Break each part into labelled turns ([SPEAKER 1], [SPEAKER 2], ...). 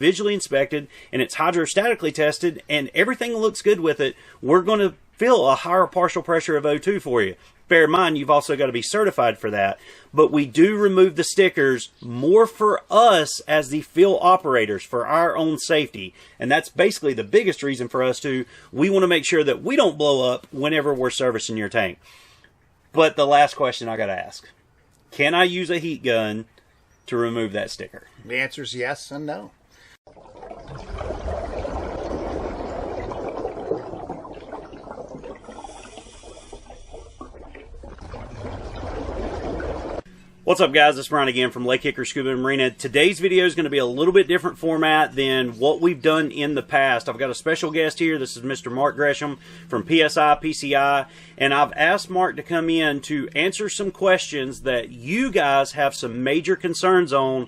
[SPEAKER 1] visually inspected and it's hydrostatically tested and everything looks good with it, we're going to feel a higher partial pressure of O2 for you. Bear in mind, you've also got to be certified for that. But we do remove the stickers more for us as the field operators, for our own safety. And that's basically the biggest reason for us to. We want to make sure that we don't blow up whenever we're servicing your tank. But the last question I got to ask. Can I use a heat gun to remove that sticker?
[SPEAKER 2] The answer is yes and no.
[SPEAKER 1] What's up, guys? It's Brian again from Lake Hickory Scuba and Marina. Today's video is going to be a little bit different format than what we've done in the past. I've got a special guest here. This is Mr. Mark Gresham from PSI-PCI, and I've asked Mark to come in to answer some questions that you guys have some major concerns on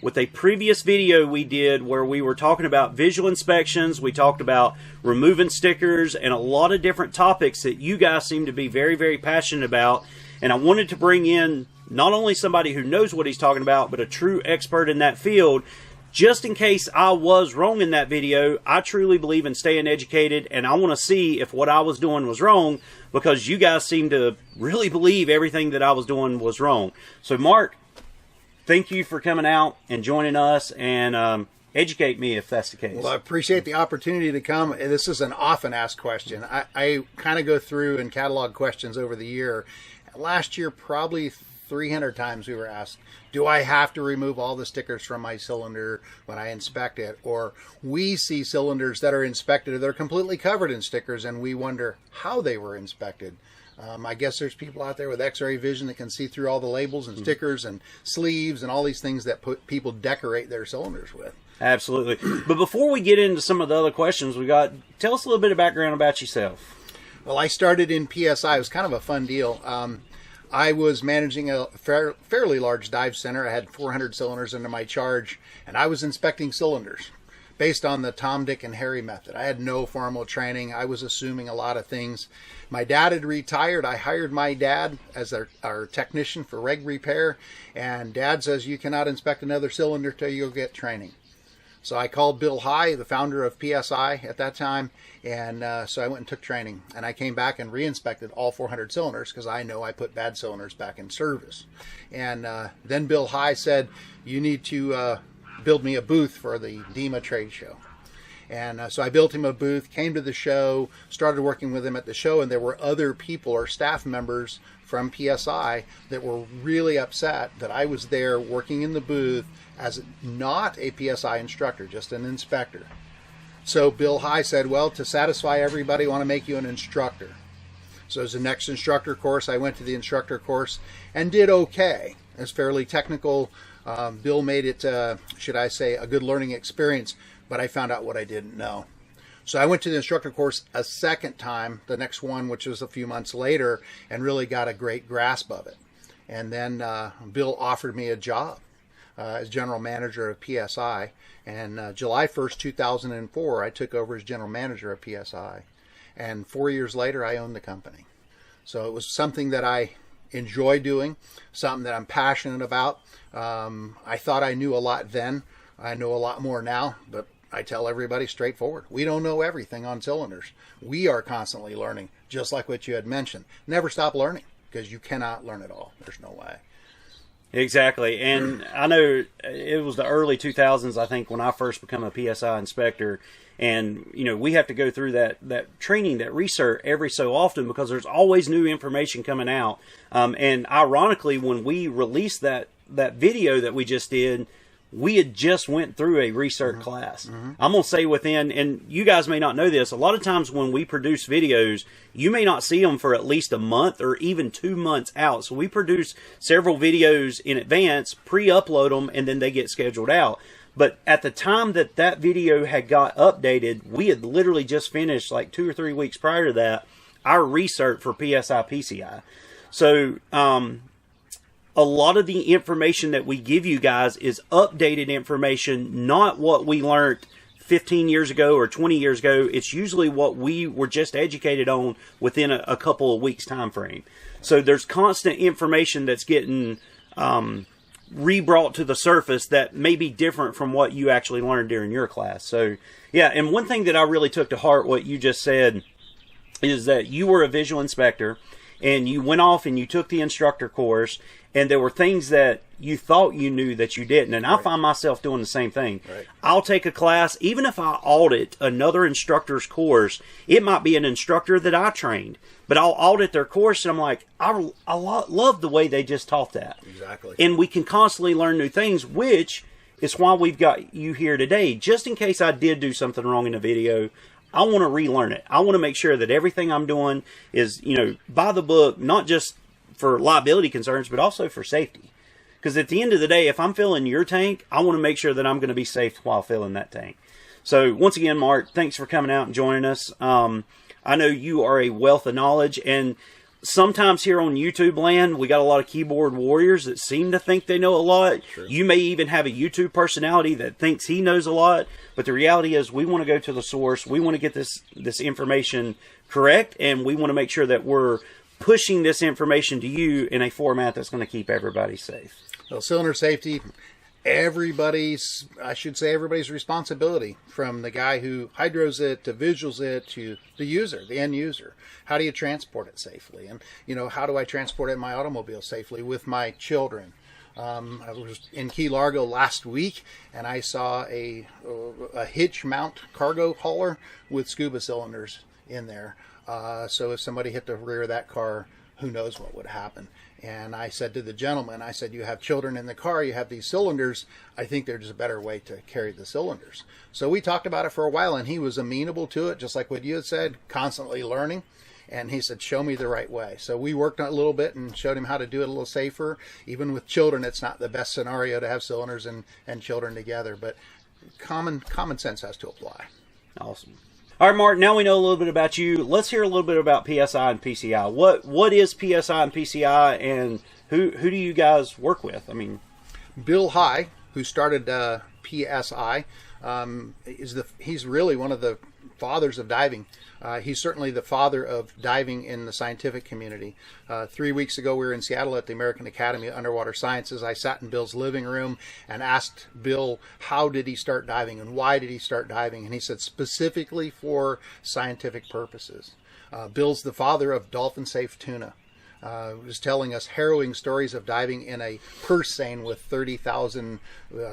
[SPEAKER 1] with a previous video we did where we were talking about visual inspections. We talked about removing stickers and a lot of different topics that you guys seem to be very, very passionate about. And I wanted to bring in not only somebody who knows what he's talking about, but a true expert in that field. Just in case I was wrong in that video, I truly believe in staying educated, and I want to see if what I was doing was wrong, because you guys seem to really believe everything that I was doing was wrong. So, Mark, thank you for coming out and joining us, and educate me if that's the case.
[SPEAKER 2] Well, I appreciate the opportunity to come. This is an often asked question. I kind of go through and catalog questions over the year. Last year, probably 300 times we were asked, do I have to remove all the stickers from my cylinder when I inspect it? Or we see cylinders that are inspected, they're completely covered in stickers, and we wonder how they were inspected. I guess there's people out there with x-ray vision that can see through all the labels and stickers and sleeves and all these things that people decorate their cylinders with.
[SPEAKER 1] Absolutely. But before we get into some of the other questions we got, tell us a little bit of background about yourself.
[SPEAKER 2] Well, I started in PSI. It was kind of a fun deal. I was managing a fairly large dive center. I had 400 cylinders under my charge, and I was inspecting cylinders based on the Tom, Dick, and Harry method. I had no formal training. I was assuming a lot of things. My dad had retired. I hired my dad as our technician for reg repair, and Dad says, you cannot inspect another cylinder till you get training. So I called Bill High, the founder of PSI at that time, and so I went and took training. And I came back and re-inspected all 400 cylinders because I know I put bad cylinders back in service. And then Bill High said, you need to build me a booth for the DEMA trade show. And so I built him a booth, came to the show, started working with him at the show, and there were other people or staff members from PSI that were really upset that I was there working in the booth as not a PSI instructor, just an inspector. So Bill High said, well, to satisfy everybody, I want to make you an instructor. So as the next instructor course, I went to the instructor course and did okay. It's fairly technical. Bill made it, should I say, a good learning experience, but I found out what I didn't know. So I went to the instructor course a second time, the next one, which was a few months later, and really got a great grasp of it. And then Bill offered me a job as general manager of PSI. And July 1st, 2004, I took over as general manager of PSI. And 4 years later, I owned the company. So it was something that I enjoy doing, something that I'm passionate about. I thought I knew a lot then. I know a lot more now, but I tell everybody straightforward, we don't know everything on cylinders. We are constantly learning, just like what you had mentioned. Never stop learning, because you cannot learn it all. There's no way.
[SPEAKER 1] Exactly. And I know it was the early 2000s, I think, when I first became a PSI inspector. And, you know, we have to go through that training, that research every so often, because there's always new information coming out. And ironically, when we released that video that we just did, we had just went through a research class. I'm going to say within, and you guys may not know this, a lot of times when we produce videos, you may not see them for at least a month or even 2 months out. So we produce several videos in advance, pre-upload them, and then they get scheduled out. But at the time that video had got updated, we had literally just finished, like 2 or 3 weeks prior to that, our research for PSI-PCI. So, a lot of the information that we give you guys is updated information, not what we learned 15 years ago or 20 years ago. It's usually what we were just educated on within a couple of weeks time frame. So there's constant information that's getting re-brought to the surface that may be different from what you actually learned during your class. So, yeah, and one thing that I really took to heart what you just said is that you were a visual inspector, and you went off and you took the instructor course, and there were things that you thought you knew that you didn't. And I find myself doing the same thing.
[SPEAKER 2] Right.
[SPEAKER 1] I'll take a class, even if I audit another instructor's course, it might be an instructor that I trained, but I'll audit their course, and I'm like, I love the way they just taught that.
[SPEAKER 2] Exactly.
[SPEAKER 1] And we can constantly learn new things, which is why we've got you here today. Just in case I did do something wrong in a video, I want to relearn it. I want to make sure that everything I'm doing is, by the book, not just for liability concerns, but also for safety. Because at the end of the day, if I'm filling your tank, I want to make sure that I'm going to be safe while filling that tank. So once again, Mark, thanks for coming out and joining us. I know you are a wealth of knowledge, and sometimes here on YouTube land, we got a lot of keyboard warriors that seem to think they know a lot.
[SPEAKER 2] Sure.
[SPEAKER 1] You may even have a YouTube personality that thinks he knows a lot, but the reality is we want to go to the source. We want to get this information correct, and we want to make sure that we're pushing this information to you in a format that's going to keep everybody safe.
[SPEAKER 2] Well, cylinder safety, everybody's responsibility, from the guy who hydros it to visuals it to the user, the end user. How do you transport it safely? And, how do I transport it in my automobile safely with my children? I was in Key Largo last week, and I saw a hitch mount cargo hauler with scuba cylinders in there. So if somebody hit the rear of that car, who knows what would happen. And I said to the gentleman, you have children in the car, you have these cylinders, I think there's a better way to carry the cylinders. So we talked about it for a while, and he was amenable to it, just like what you had said, constantly learning. And he said, show me the right way. So we worked on it a little bit and showed him how to do it a little safer. Even with children, it's not the best scenario to have cylinders and children together, but common sense has to apply.
[SPEAKER 1] Awesome. All right, Mark, now we know a little bit about you. Let's hear a little bit about PSI and PCI. What is PSI and PCI, and who do you guys work with?
[SPEAKER 2] Bill High, who started PSI, he's really one of the fathers of diving. He's certainly the father of diving in the scientific community. 3 weeks ago, we were in Seattle at the American Academy of Underwater Sciences. I sat in Bill's living room and asked Bill, how did he start diving and why did he start diving? And he said, specifically for scientific purposes. Bill's the father of dolphin-safe tuna. Was telling us harrowing stories of diving in a purse seine with 30,000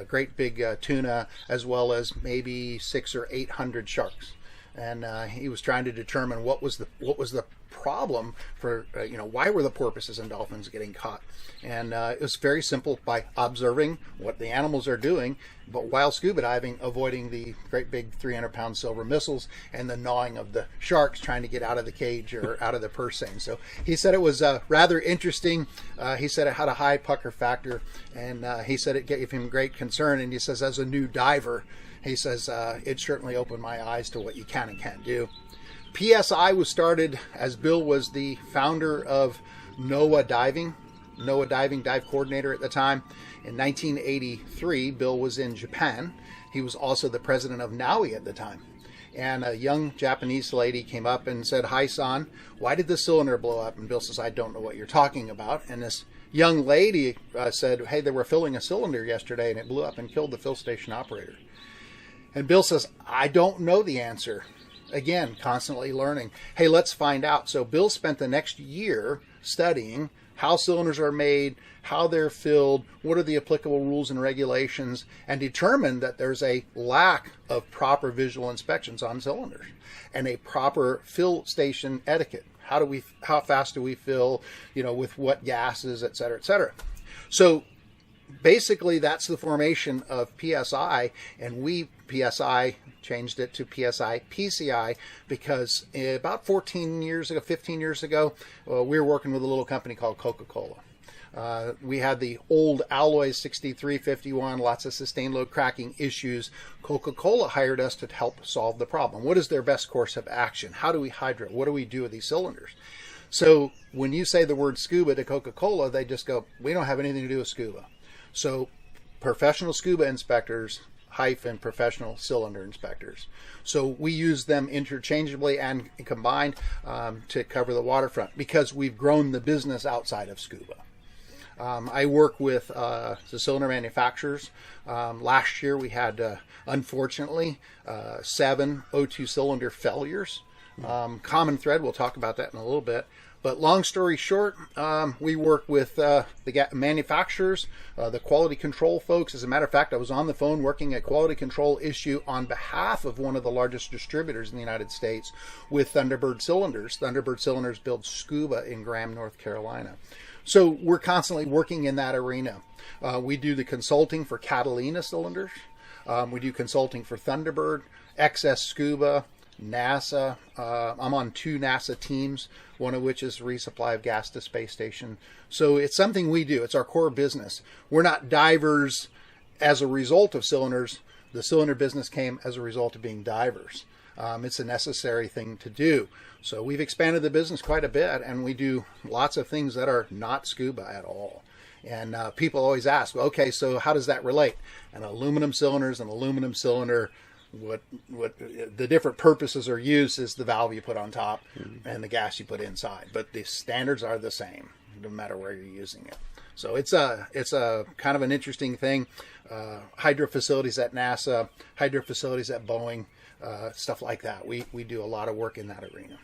[SPEAKER 2] great big tuna, as well as maybe 600 or 800 sharks. And he was trying to determine what was the problem for why were the porpoises and dolphins getting caught. And it was very simple, by observing what the animals are doing, but while scuba diving, avoiding the great big 300-pound silver missiles and the gnawing of the sharks trying to get out of the cage or out of the purse seine. So he said it was rather interesting. He said it had a high pucker factor, and he said it gave him great concern. And he says, as a new diver, he says, it certainly opened my eyes to what you can and can't do. PSI was started as Bill was the founder of NOAA dive coordinator at the time. In 1983, Bill was in Japan. He was also the president of NAUI at the time. And a young Japanese lady came up and said, "Hi, son, why did the cylinder blow up?" And Bill says, "I don't know what you're talking about." And this young lady said, "Hey, they were filling a cylinder yesterday and it blew up and killed the fill station operator." And Bill says, "I don't know the answer." Again, constantly learning. Hey, let's find out. So Bill spent the next year studying how cylinders are made, how they're filled, what are the applicable rules and regulations, and determined that there's a lack of proper visual inspections on cylinders and a proper fill station etiquette. How fast do we fill, with what gases, et cetera, et cetera. So basically, that's the formation of PSI, and PSI changed it to PSI-PCI because about 15 years ago, we were working with a little company called Coca-Cola. We had the old alloy 6351, lots of sustained load cracking issues. Coca-Cola hired us to help solve the problem. What is their best course of action? How do we hydro? What do we do with these cylinders? So when you say the word scuba to Coca-Cola, they just go, "We don't have anything to do with scuba." So professional scuba inspectors hyphen professional cylinder inspectors. So we use them interchangeably and combined to cover the waterfront because we've grown the business outside of scuba. I work with the cylinder manufacturers. Last year we had, unfortunately, 7 O2 cylinder failures. Common thread, we'll talk about that in a little bit. But long story short, we work with the manufacturers, the quality control folks. As a matter of fact, I was on the phone working a quality control issue on behalf of one of the largest distributors in the United States with Thunderbird Cylinders. Thunderbird Cylinders builds Scuba in Graham, North Carolina. So we're constantly working in that arena. We do the consulting for Catalina cylinders. We do consulting for Thunderbird, XS Scuba, NASA. I'm on 2 NASA teams, one of which is resupply of gas to space station. So it's something we do. It's our core business. We're not divers as a result of cylinders. The cylinder business came as a result of being divers. It's a necessary thing to do. So we've expanded the business quite a bit, and we do lots of things that are not scuba at all. And people always ask, well, okay, so how does that relate? An aluminum cylinder is an aluminum cylinder. What the different purposes are used is the valve you put on top and the gas you put inside, but the standards are the same no matter where you're using it. So it's a kind of an interesting thing. Hydro facilities at NASA, hydro facilities at Boeing, stuff like that. We do a lot of work in that arena.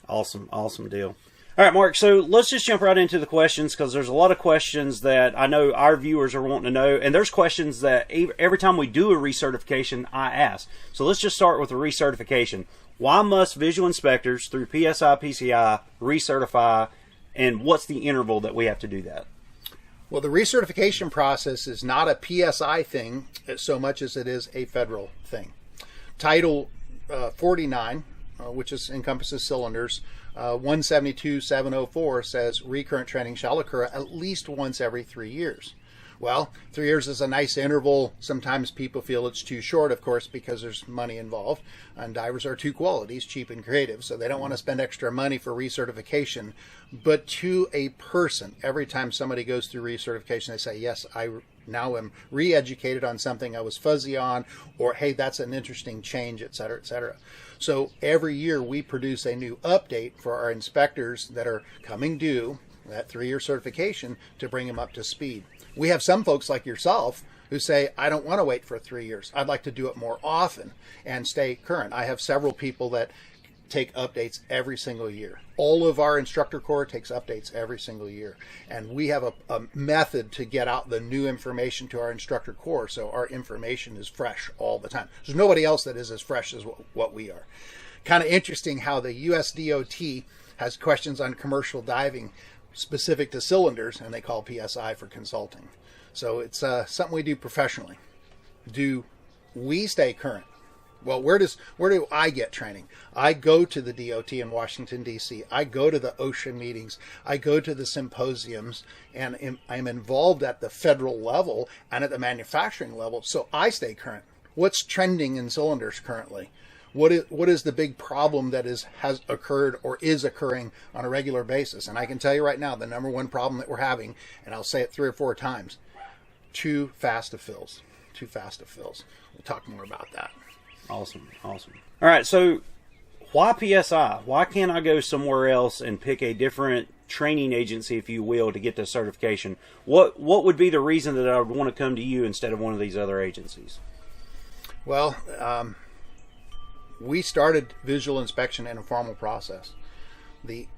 [SPEAKER 1] Awesome deal. All right, Mark, so let's just jump right into the questions, because there's a lot of questions that I know our viewers are wanting to know, and there's questions that every time we do a recertification, I ask. So let's just start with the recertification. Why must visual inspectors through PSI-PCI recertify, and what's the interval that we have to do that?
[SPEAKER 2] Well, the recertification process is not a PSI thing so much as it is a federal thing. Title 49, which encompasses cylinders, 172.704 says recurrent training shall occur at least once every 3 years. Well, 3 years is a nice interval. Sometimes people feel it's too short, of course, because there's money involved. And divers are 2 qualities, cheap and creative, so they don't want to spend extra money for recertification. But to a person, every time somebody goes through recertification, they say, yes, I now am re-educated on something I was fuzzy on, or hey, that's an interesting change, et cetera, et cetera. So every year we produce a new update for our inspectors that are coming due, that 3-year certification, to bring them up to speed. We have some folks like yourself who say, I don't want to wait for 3 years. I'd like to do it more often and stay current. I have several people that take updates every single year. All of our instructor corps takes updates every single year. And we have a method to get out the new information to our instructor corps, so our information is fresh all the time. There's nobody else that is as fresh as what we are. Kind of interesting how the US DOT has questions on commercial diving specific to cylinders, and they call PSI for consulting. So it's something we do professionally. Do we stay current? Well, where do I get training? I go to the DOT in Washington, D.C. I go to the OSHA meetings. I go to the symposiums, and I'm involved at the federal level and at the manufacturing level, so I stay current. What's trending in cylinders currently? What is the big problem that has occurred or is occurring on a regular basis? And I can tell you right now, the number one problem that we're having, and I'll say it 3 or 4 times, too fast of fills. Too fast of fills. We'll talk more about that.
[SPEAKER 1] Awesome. All right, so why PSI? Why can't I go somewhere else and pick a different training agency, if you will, to get the certification? What would be the reason that I would want to come to you instead of one of these other agencies?
[SPEAKER 2] Well, we started visual inspection in a formal process.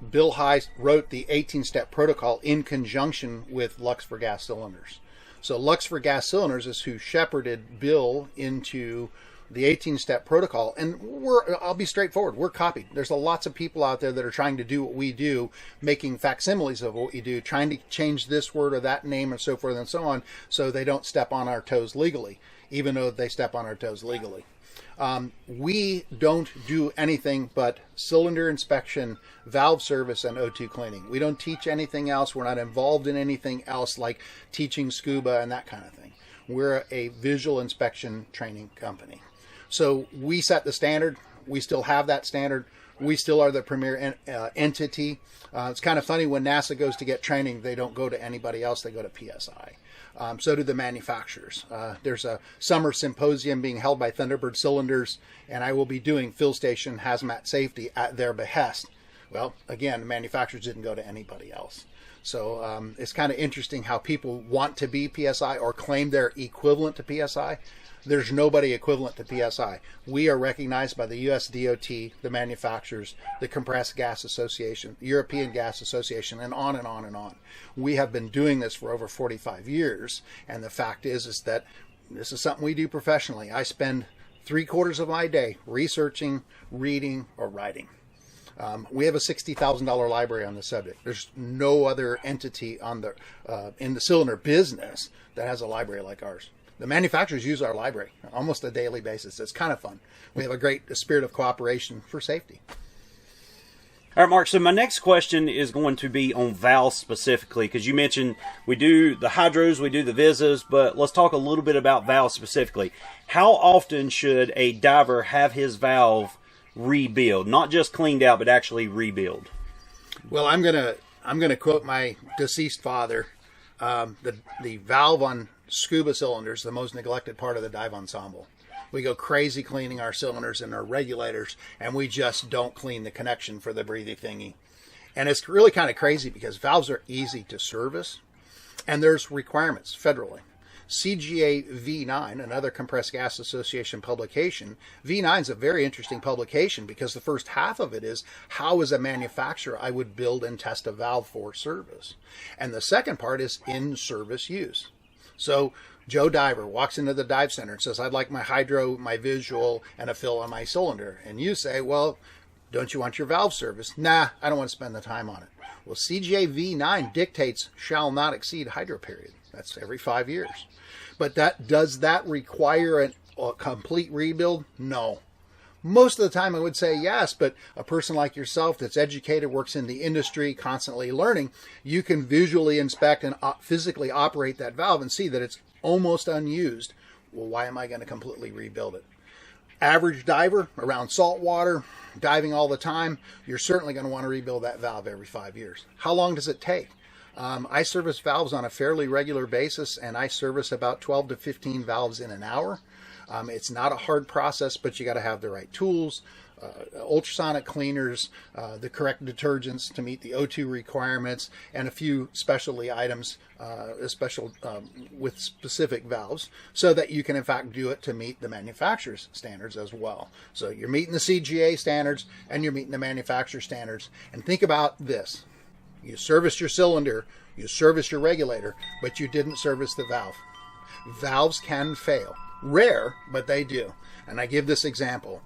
[SPEAKER 2] Bill High wrote the 18-step protocol in conjunction with Lux for Gas Cylinders. So Lux for Gas Cylinders is who shepherded Bill into the 18-step protocol, and I'll be straightforward, we're copied. There's lots of people out there that are trying to do what we do, making facsimiles of what we do, trying to change this word or that name and so forth and so on, so they don't step on our toes legally, even though they step on our toes legally. We don't do anything but cylinder inspection, valve service, and O2 cleaning. We don't teach anything else. We're not involved in anything else like teaching scuba and that kind of thing. We're a visual inspection training company. So we set the standard. We still have that standard. We still are the premier entity. It's kind of funny when NASA goes to get training, they don't go to anybody else. They go to PSI. So do the manufacturers. There's a summer symposium being held by Thunderbird Cylinders, and I will be doing fill station hazmat safety at their behest. Well, again, the manufacturers didn't go to anybody else. So it's kind of interesting how people want to be PSI or claim they're equivalent to PSI. There's nobody equivalent to PSI. We are recognized by the US DOT, the manufacturers, the Compressed Gas Association, the European Gas Association, and on and on and on. We have been doing this for over 45 years, and the fact is that this is something we do professionally. I spend 3/4 of my day researching, reading, or writing. We have a $60,000 library on the subject. There's no other entity on the in the cylinder business that has a library like ours. The manufacturers use our library on almost a daily basis. It's kind of fun. We have a great spirit of cooperation for safety.
[SPEAKER 1] All right, Mark, so my next question is going to be on valves specifically, because you mentioned we do the hydros, we do the visas, but let's talk a little bit about valves specifically. How often should a diver have his valve rebuild? Not just cleaned out, but actually rebuild.
[SPEAKER 2] Well, I'm gonna quote my deceased father. The valve on scuba cylinders, the most neglected part of the dive ensemble. We go crazy cleaning our cylinders and our regulators, and we just don't clean the connection for the breathing thingy. And it's really kind of crazy because valves are easy to service, and there's requirements federally. CGA V9, another Compressed Gas Association publication. V9 is a very interesting publication because the first half of it is how, as a manufacturer, I would build and test a valve for service. And the second part is in-service use. So Joe Diver walks into the dive center and says, I'd like my hydro, my visual, and a fill on my cylinder. And you say, well, don't you want your valve service? Nah, I don't want to spend the time on it. Well, CGA V9 dictates shall not exceed hydro period. That's every 5 years. But does that require a complete rebuild? No. Most of the time I would say yes, but a person like yourself that's educated, works in the industry, constantly learning, you can visually inspect and physically operate that valve and see that it's almost unused. Well, why am I going to completely rebuild it? Average diver around salt water, diving all the time, you're certainly going to want to rebuild that valve every 5 years. How long does it take? I service valves on a fairly regular basis, and I service about 12 to 15 valves in an hour. It's not a hard process, but you got to have the right tools, ultrasonic cleaners, the correct detergents to meet the O2 requirements, and a few specialty items with specific valves, so that you can in fact do it to meet the manufacturer's standards as well. So you're meeting the CGA standards and you're meeting the manufacturer standards. And think about this. You serviced your cylinder, you serviced your regulator, but you didn't service the valve. Valves can fail. Rare, but they do. And I give this example.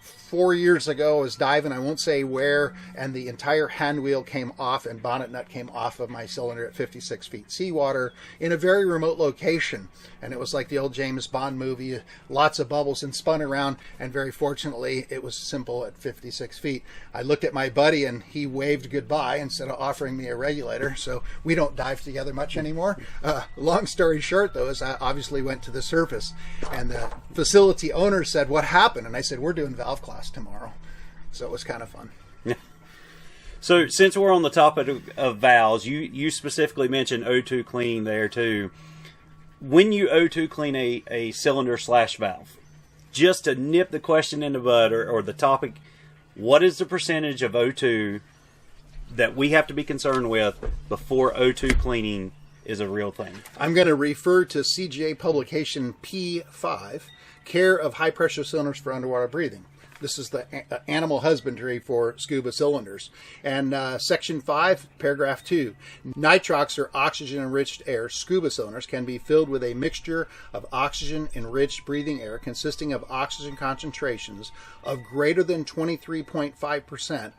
[SPEAKER 2] 4 years ago, I was diving, I won't say where, and the entire hand wheel came off and bonnet nut came off of my cylinder at 56 feet seawater in a very remote location. And it was like the old James Bond movie, lots of bubbles and spun around, and very fortunately, it was simple at 56 feet. I looked at my buddy and he waved goodbye instead of offering me a regulator, so we don't dive together much anymore. Long story short, though, is I obviously went to the surface, and the facility owner said, what happened? And I said, we're doing valve class tomorrow. So it was kind of fun.
[SPEAKER 1] Yeah. So since we're on the topic of valves, you specifically mentioned O2 cleaning there too. When you O2 clean a cylinder / valve, just to nip the question in the bud or the topic, what is the percentage of O2 that we have to be concerned with before O2 cleaning is a real thing?
[SPEAKER 2] I'm going to refer to CGA publication P5, Care of High Pressure Cylinders for Underwater Breathing. This is the animal husbandry for scuba cylinders. And section 5, paragraph 2, nitrox or oxygen-enriched air scuba cylinders can be filled with a mixture of oxygen-enriched breathing air consisting of oxygen concentrations of greater than 23.5%,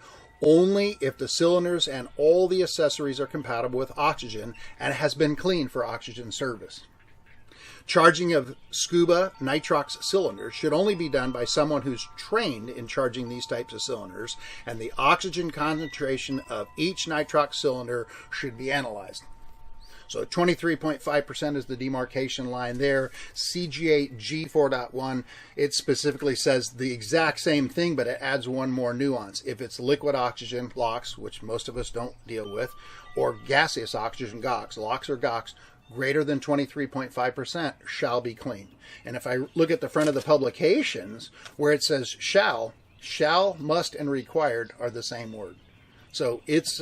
[SPEAKER 2] only if the cylinders and all the accessories are compatible with oxygen and has been cleaned for oxygen service. Charging of scuba nitrox cylinders should only be done by someone who's trained in charging these types of cylinders, and the oxygen concentration of each nitrox cylinder should be analyzed. So 23.5% is the demarcation line there. CGA G4.1, it specifically says the exact same thing, but it adds one more nuance. If it's liquid oxygen, LOX, which most of us don't deal with, or gaseous oxygen, GOX, LOX or GOX, greater than 23.5% shall be cleaned. And if I look at the front of the publications where it says shall, must, and required are the same word. So it's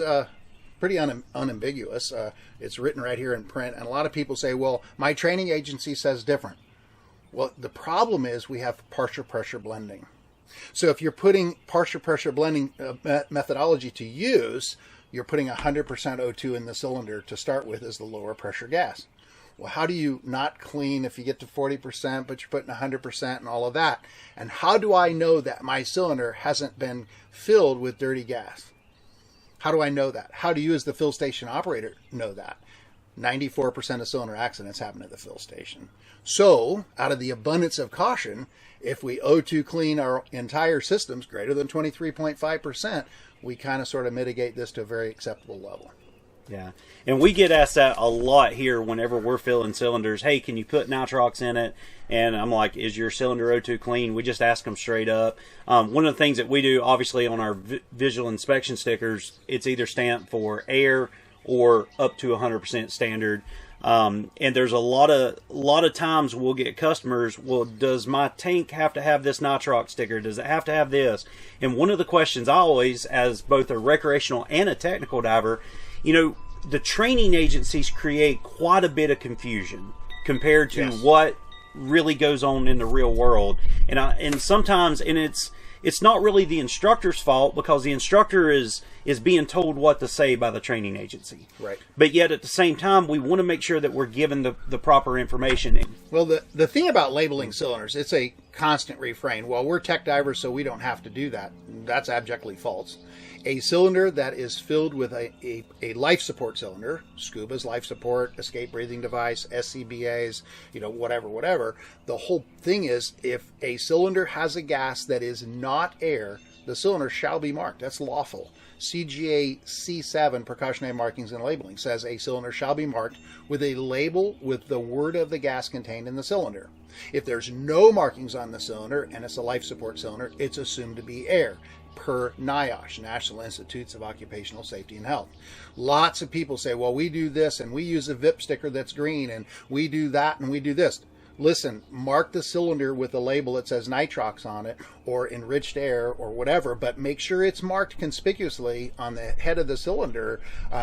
[SPEAKER 2] pretty unambiguous. It's written right here in print. And a lot of people say, well, my training agency says different. Well, the problem is we have partial pressure blending. So if you're putting partial pressure blending methodology to use, you're putting 100% O2 in the cylinder to start with as the lower pressure gas. Well, how do you not clean if you get to 40%, but you're putting 100% and all of that? And how do I know that my cylinder hasn't been filled with dirty gas? How do I know that? How do you as the fill station operator know that? 94% of cylinder accidents happen at the fill station. So, out of the abundance of caution, if we O2 clean our entire systems greater than 23.5%, we kind of sort of mitigate this to a very acceptable level.
[SPEAKER 1] Yeah, and we get asked that a lot here whenever we're filling cylinders. Hey, can you put nitrox in it? And I'm like, is your cylinder O2 clean? We just ask them straight up. One of the things that we do, obviously, on our visual inspection stickers, it's either stamped for air or up to 100% standard. And there's a lot of times we'll get customers, well, does my tank have to have this nitrox sticker? Does it have to have this? And one of the questions I always, as both a recreational and a technical diver, you know, the training agencies create quite a bit of confusion compared to what really goes on in the real world. And sometimes, and it's not really the instructor's fault, because the instructor is being told what to say by the training agency.
[SPEAKER 2] Right.
[SPEAKER 1] But yet at the same time, we want to make sure that we're given the proper information.
[SPEAKER 2] Well, the thing about labeling cylinders, it's a constant refrain. Well, we're tech divers, so we don't have to do that. That's abjectly false. A cylinder that is filled with a life support cylinder, SCUBA's life support, escape breathing device, SCBA's, you know, whatever. The whole thing is, if a cylinder has a gas that is not air, the cylinder shall be marked. That's lawful. CGA C7, precautionary markings and labeling, says a cylinder shall be marked with a label with the word of the gas contained in the cylinder. If there's no markings on the cylinder and it's a life support cylinder, it's assumed to be air, per NIOSH, National Institutes of Occupational Safety and Health. Lots of people say, well, we do this and we use a VIP sticker that's green and we do that and we do this. Listen, mark the cylinder with a label that says nitrox on it or enriched air or whatever, but make sure it's marked conspicuously on the head of the cylinder.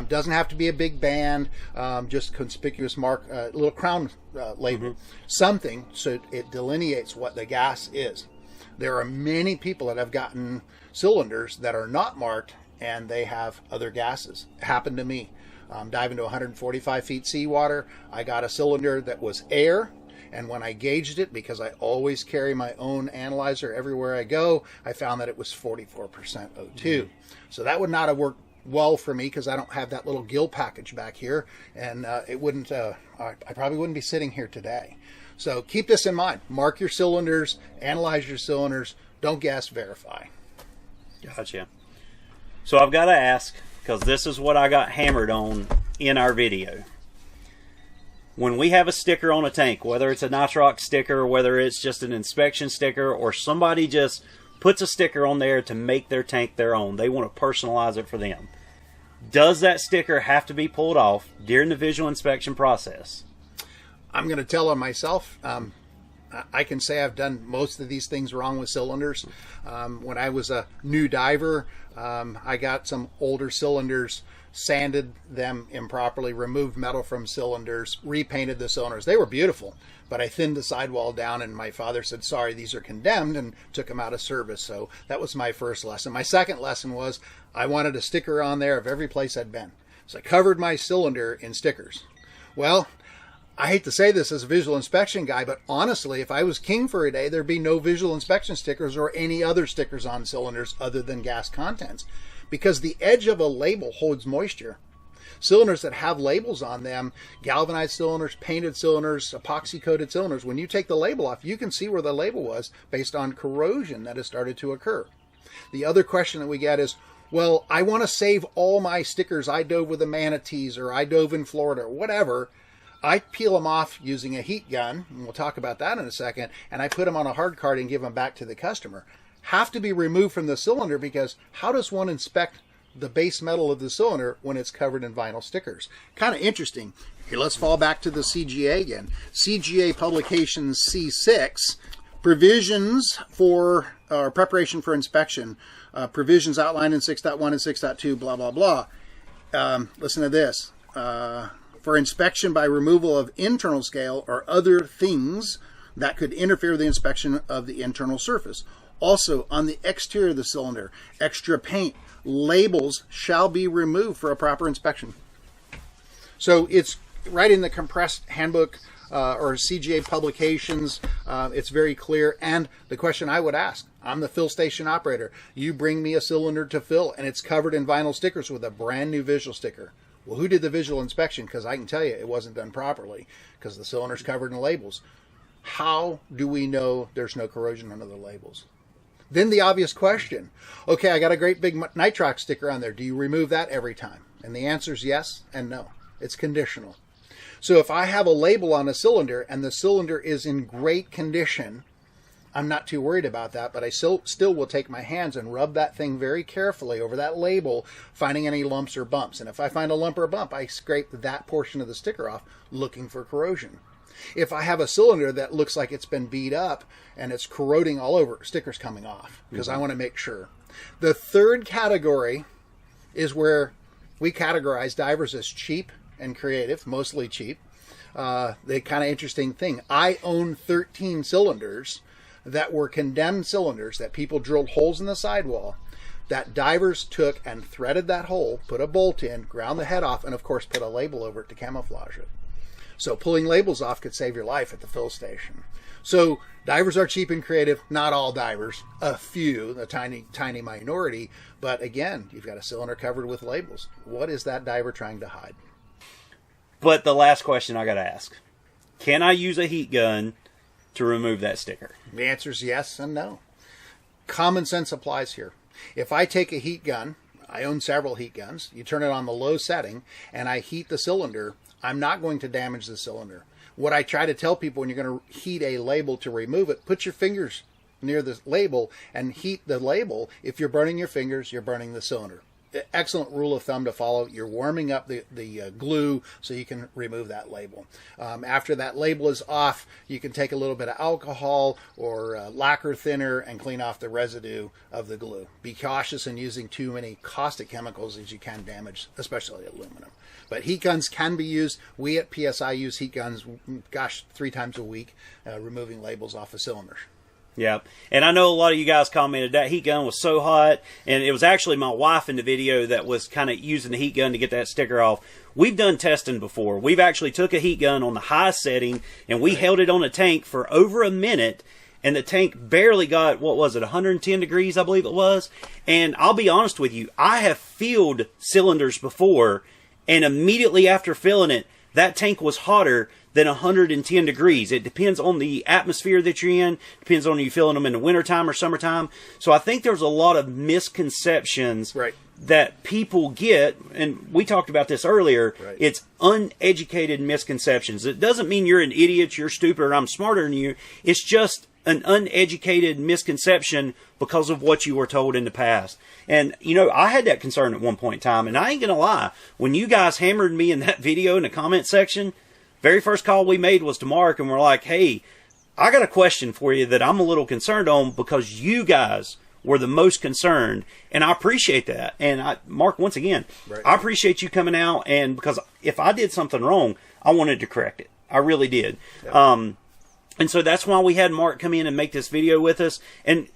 [SPEAKER 2] Doesn't have to be a big band, just conspicuous mark, little crown label, something so it delineates what the gas is. There are many people that have gotten cylinders that are not marked and they have other gases. It happened to me. Diving to 145 feet seawater, I got a cylinder that was air, and when I gauged it, because I always carry my own analyzer everywhere I go, I found that it was 44% O2. So that would not have worked well for me because I don't have that little gill package back here, and it wouldn't. I probably wouldn't be sitting here today. So keep this in mind. Mark your cylinders, analyze your cylinders, don't gas verify.
[SPEAKER 1] Gotcha. So I've got to ask, because this is what I got hammered on in our video. When we have a sticker on a tank, whether it's a nitrox sticker, whether it's just an inspection sticker, or somebody just puts a sticker on there to make their tank their own, they want to personalize it for them. Does that sticker have to be pulled off during the visual inspection process?
[SPEAKER 2] I'm going to tell on myself. I can say I've done most of these things wrong with cylinders. When I was a new diver, I got some older cylinders, sanded them improperly, removed metal from cylinders, repainted the cylinders. They were beautiful, but I thinned the sidewall down, and my father said, sorry, these are condemned, and took them out of service. So that was my first lesson. My second lesson was I wanted a sticker on there of every place I'd been. So I covered my cylinder in stickers. Well, I hate to say this as a visual inspection guy, but honestly, if I was king for a day, there'd be no visual inspection stickers or any other stickers on cylinders other than gas contents, because the edge of a label holds moisture. Cylinders that have labels on them, galvanized cylinders, painted cylinders, epoxy-coated cylinders, when you take the label off, you can see where the label was based on corrosion that has started to occur. The other question that we get is, well, I want to save all my stickers. I dove with the manatees, or I dove in Florida, or whatever. I peel them off using a heat gun, and we'll talk about that in a second, and I put them on a hard card and give them back to the customer. Have to be removed from the cylinder, because how does one inspect the base metal of the cylinder when it's covered in vinyl stickers? Kind of interesting. Here, let's fall back to the CGA again. CGA Publications C6, provisions for preparation for inspection, provisions outlined in 6.1 and 6.2, blah, blah, blah. listen to this. For inspection by removal of internal scale or other things that could interfere with the inspection of the internal surface. Also, on the exterior of the cylinder, extra paint, labels shall be removed for a proper inspection. So it's right in the compressed handbook or CGA publications. It's very clear. And the question I would ask, I'm the fill station operator. You bring me a cylinder to fill and it's covered in vinyl stickers with a brand new visual sticker. Well, who did the visual inspection? Because I can tell you it wasn't done properly because the cylinder's covered in labels. How do we know there's no corrosion under the labels? Then the obvious question, okay, I got a great big nitrox sticker on there. Do you remove that every time? And the answer is yes and no. It's conditional. So if I have a label on a cylinder and the cylinder is in great condition, I'm not too worried about that, but I still will take my hands and rub that thing very carefully over that label, finding any lumps or bumps. And if I find a lump or a bump, I scrape that portion of the sticker off looking for corrosion. If I have a cylinder that looks like it's been beat up and it's corroding all over, sticker's coming off because I want to make sure. The third category is where we categorize divers as cheap and creative, mostly cheap. The kind of interesting thing, I own 13 cylinders that were condemned cylinders that people drilled holes in the sidewall that divers took and threaded that hole, put a bolt in, ground the head off, and of course put a label over it to camouflage it. So pulling labels off could save your life at the fill station. So divers are cheap and creative. Not all divers, a few, a tiny minority. But again, you've got a cylinder covered with labels. What is that diver trying to hide?
[SPEAKER 1] But the last question I got to ask, can I use a heat gun to remove that sticker?
[SPEAKER 2] The answer is yes and no. Common sense applies here. If I take a heat gun, I own several heat guns, you turn it on the low setting, and I heat the cylinder, I'm not going to damage the cylinder. What I try to tell people when you're going to heat a label to remove it, put your fingers near the label and heat the label. If you're burning your fingers, you're burning the cylinder. Excellent rule of thumb to follow. You're warming up the glue so you can remove that label. After that label is off, you can take a little bit of alcohol or lacquer thinner and clean off the residue of the glue. Be cautious in using too many caustic chemicals as you can damage, especially aluminum. But heat guns can be used. We at PSI use heat guns, 3 times a week, removing labels off of cylinders.
[SPEAKER 1] Yeah, and I know a lot of you guys commented that heat gun was so hot, and it was actually my wife in the video that was kind of using the heat gun to get that sticker off. We've done testing before. We've actually took a heat gun on the high setting, and we held it on a tank for over a minute, and the tank barely got, 110 degrees, I believe it was. And I'll be honest with you, I have filled cylinders before, and immediately after filling it, that tank was hotter than 110 degrees. It depends on the atmosphere that you're in. Depends on you filling them in the wintertime or summertime. So I think there's a lot of misconceptions that people get, and we talked about this earlier. It's uneducated misconceptions. It doesn't mean you're an idiot, you're stupid, or I'm smarter than you. It's just an uneducated misconception because of what you were told in the past. And, you know, I had that concern at one point in time, and I ain't going to lie. When you guys hammered me in that video in the comment section, very first call we made was to Mark, and we're like, hey, I got a question for you that I'm a little concerned on because you guys were the most concerned, and I appreciate that. And Mark, once again, I appreciate you coming out, and because if I did something wrong, I wanted to correct it. I really did. And so that's why we had Mark come in and make this video with us. And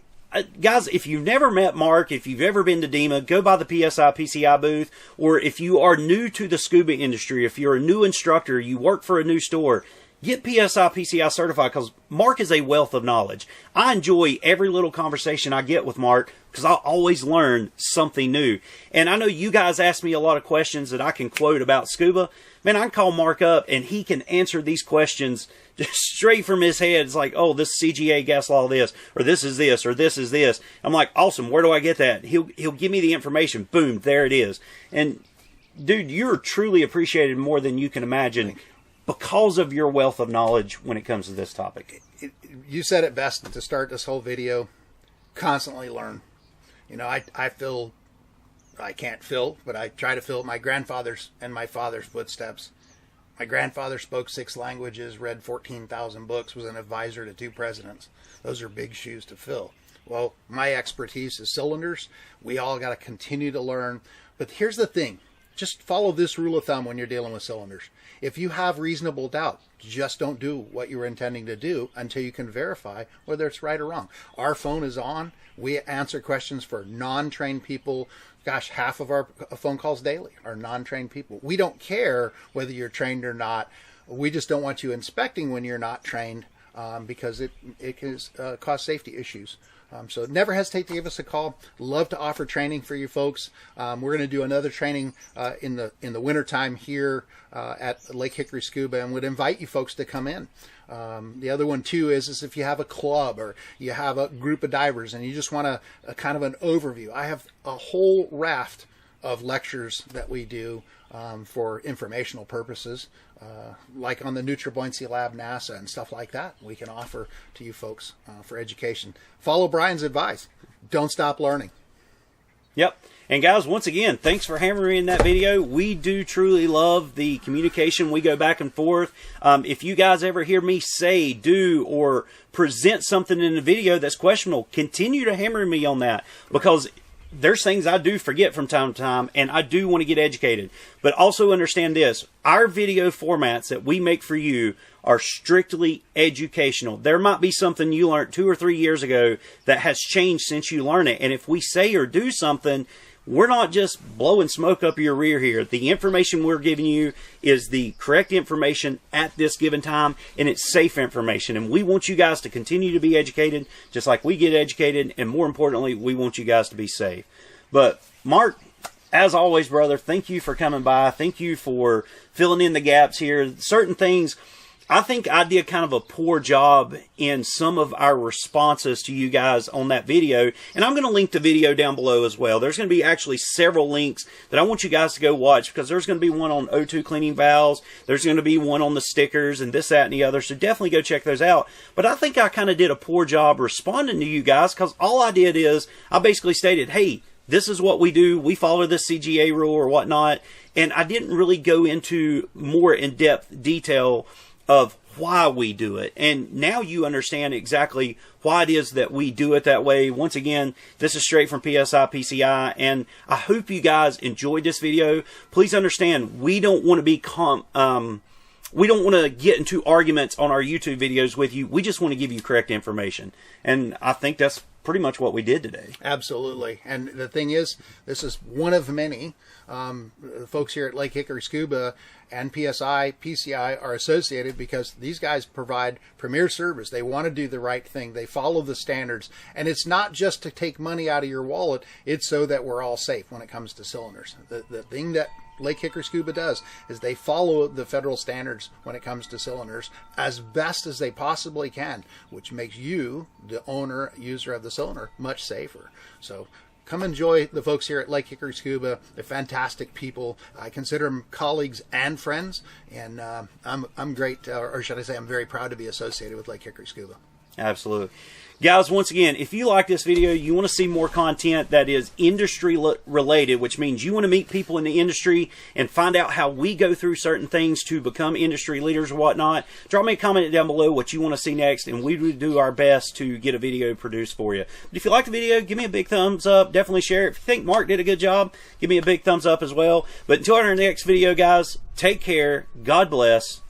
[SPEAKER 1] guys, if you've never met Mark, if you've ever been to DEMA, go by the PSI-PCI booth. Or if you are new to the scuba industry, if you're a new instructor, you work for a new store, get PSI-PCI certified because Mark is a wealth of knowledge. I enjoy every little conversation I get with Mark because I always learn something new. And I know you guys ask me a lot of questions that I can quote about scuba. Man, I can call Mark up and he can answer these questions just straight from his head. It's like, oh, this CGA gas law this, or this is this, or this is this. I'm like, awesome, where do I get that? He'll give me the information. Boom, there it is. And dude, you're truly appreciated more than you can imagine because of your wealth of knowledge when it comes to this topic.
[SPEAKER 2] You said it best to start this whole video. Constantly learn. You know, I feel I can't fill, but I try to fill my grandfather's and my father's footsteps. My grandfather spoke 6 languages, read 14,000 books, was an advisor to 2 presidents. Those are big shoes to fill. Well, my expertise is cylinders. We all got to continue to learn. But here's the thing. just follow this rule of thumb when you're dealing with cylinders. If you have reasonable doubt, just don't do what you were intending to do until you can verify whether it's right or wrong. Our phone is on. We answer questions for non-trained people. Gosh, half of our phone calls daily are non-trained people. We don't care whether you're trained or not. We just don't want you inspecting when you're not trained because it can cause safety issues. So never hesitate to give us a call. Love to offer training for you folks. We're going to do another training in the wintertime here at Lake Hickory Scuba, and would invite you folks to come in. The other one too is if you have a club or you have a group of divers and you just want a kind of an overview. I have a whole raft of lectures that we do for informational purposes, like on the Nutribuoyancy Lab, NASA, and stuff like that. We can offer to you folks for education. Follow Bryan's advice. Don't stop learning.
[SPEAKER 1] Yep. And guys, once again, thanks for hammering in that video. We do truly love the communication. We go back and forth. If you guys ever hear me say, do, or present something in the video that's questionable, continue to hammer me on that, because there's things I do forget from time to time, and I do want to get educated. But also understand this, our video formats that we make for you are strictly educational. There might be something you learned 2 or 3 years ago that has changed since you learned it. And if we say or do something, we're not just blowing smoke up your rear here. The information we're giving you is the correct information at this given time, and it's safe information. And we want you guys to continue to be educated, just like we get educated, and more importantly, we want you guys to be safe. But Mark, as always, brother, thank you for coming by. Thank you for filling in the gaps here. Certain things, I think I did kind of a poor job in some of our responses to you guys on that video. And I'm going to link the video down below as well. There's going to be actually several links that I want you guys to go watch, because there's going to be one on O2 cleaning valves. There's going to be one on the stickers and this, that, and the other. So definitely go check those out. But I think I kind of did a poor job responding to you guys, because all I did is I basically stated, hey, this is what we do. We follow this CGA rule or whatnot. And I didn't really go into more in-depth detail of why we do it. And now you understand exactly why it is that we do it that way. Once again, this is straight from PSI-PCI, and I hope you guys enjoyed this video. Please understand, we don't want to be we don't want to get into arguments on our YouTube videos with you. We just want to give you correct information. And I think that's pretty much what we did today.
[SPEAKER 2] Absolutely. And the thing is, this is one of many. Folks here at Lake Hickory Scuba and PSI-PCI are associated because these guys provide premier service. They want to do the right thing. They follow the standards. And it's not just to take money out of your wallet. It's so that we're all safe when it comes to cylinders. The thing that Lake Hickory Scuba does is they follow the federal standards when it comes to cylinders as best as they possibly can, which makes you, the owner, user of the cylinder, much safer. So come enjoy the folks here at Lake Hickory Scuba. They're fantastic people. I consider them colleagues and friends, and I'm great, or should I say I'm very proud to be associated with Lake Hickory Scuba.
[SPEAKER 1] Absolutely. Guys, once again, if you like this video, you want to see more content that is industry related, which means you want to meet people in the industry and find out how we go through certain things to become industry leaders or whatnot, drop me a comment down below what you want to see next, and we will do our best to get a video produced for you. But if you like the video, give me a big thumbs up. Definitely share it. If you think Mark did a good job, give me a big thumbs up as well. But until our next video, guys, take care. God bless.